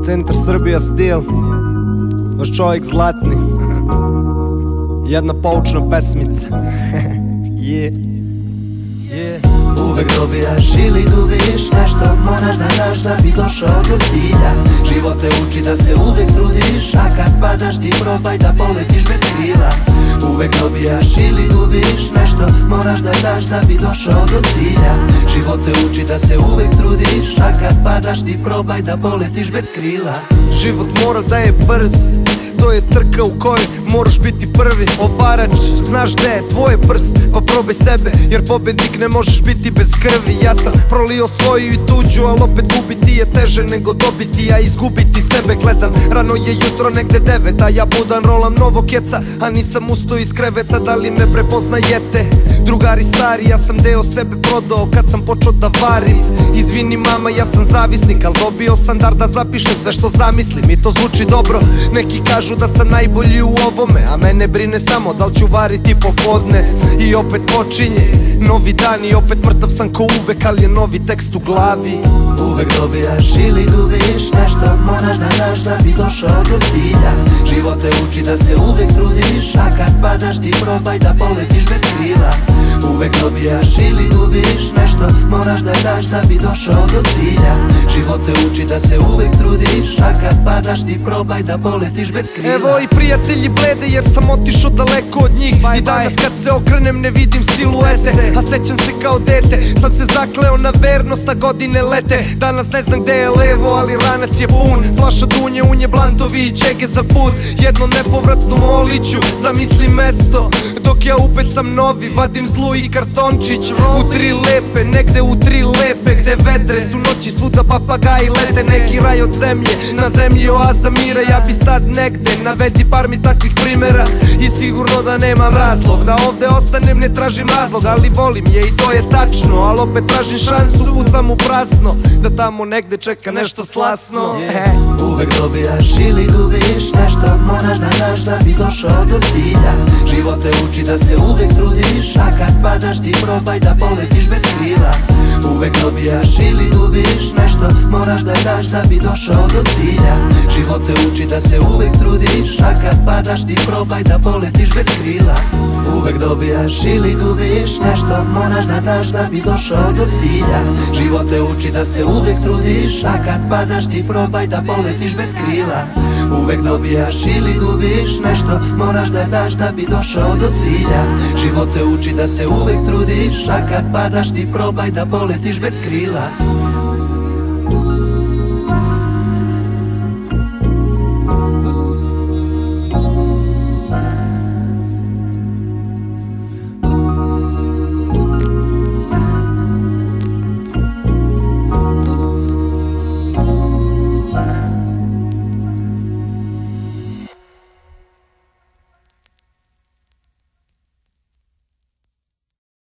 Centar Srbija stil, vaš čovjek zlatni, jedna poučna pesmica. Uvek dobijaš ili gubiš nešto, moraš da daš da bi došao do cilja. Život te uči da se uvek trudiš, a kad padaš ti probaj da poletiš bez krila. Uvek dobijaš ili gubiš nešto, moraš da daš da bi došao do cilja. Život te uči da se uvek trudiš, a kad padaš ti probaj da poletiš bez krila. Život mora da je brz, to je trka u kojoj moraš biti prvi. Obarač, znaš gde je tvoj prst, pa probaj sebe, jer pobednik ne možeš biti bez krvi. Ja sam prolio svoju i tuđu, al opet gubiti je teže nego dobiti, a izgubiti sebe. Gledam, rano je jutro, negde 9, a ja budan rolam novo keca, a nisam ustao iz kreveta. Da li me prepoznajete? Drugari stari, ja sam deo sebe prodao kad sam počeo da varim. Izvini mama, ja sam zavisnik, al dobio sam dar da zapišem sve što zamislim i to zvuči dobro. Neki kažu da sam najbolji u ovome, a mene brine samo da li ću variti popodne. I opet počinje novi dan i opet mrtav sam ko uvek, ali je novi tekst u glavi. Uvek dobijaš ili gubiš nešto, moraš da daš da bi došao do cilja. Život te uči da se uvek trudiš, a kad padaš ti probaj da poletiš bez krila. Uvek dobijaš ili gubiš nešto, moraš da daš da bi došao do cilja. Život te uči da se uvek trudiš, a kad padaš ti probaj da poletiš bez krila. Evo i prijatelji blede jer sam otišao daleko od njih. I danas kad se okrenem ne vidim siluete, a sećam se kao dete, sam se zakleo na vernost, a godine lete. Danas ne znam gde je levo, ali ranac je pun. Flaša dunje, unje, blantovi i čege za put. Jedno nepovratnu moliću, zamisli mesto dok ja upecam novi, vadim zlu i kartončić. U tri lepe, negde u tri lepe, gde vedre su noći, svuda papagaji lete. Neki raj od zemlje, na zemlji oaza mira. Ja bi sad negde, navedi par mi takvih primera, i sigurno da nemam razlog da ovde ostanem, ne tražim razlog. Ali volim je i to je tačno, ali opet tražim šansu, pucam u prazno, da tamo negde čeka nešto slasno. Uvek dobijaš ili gubiš nešto, moraš da daš da bi došao do cilja. Život te uči da se uvek trudiš, a kad padaš ti probaj da poletiš bez krila. Uvek dobijaš ili gubiš nešto, moraš da daš da bi došao do cilja. Život te uči da se uvek trudiš, a kad padaš ti probaj da poletiš bez krila. Uvek dobijaš ili gubiš nešto, moraš da daš da bi došao do cilja. Život te uči da se uvek trudiš, a kad padaš ti probaj da poletiš bez krila. Uvek dobijaš ili gubiš nešto, moraš da daš da bi došao do cilja. Život te uči da se uvek trudiš, a kad padaš ti probaj da poletiš bez krila.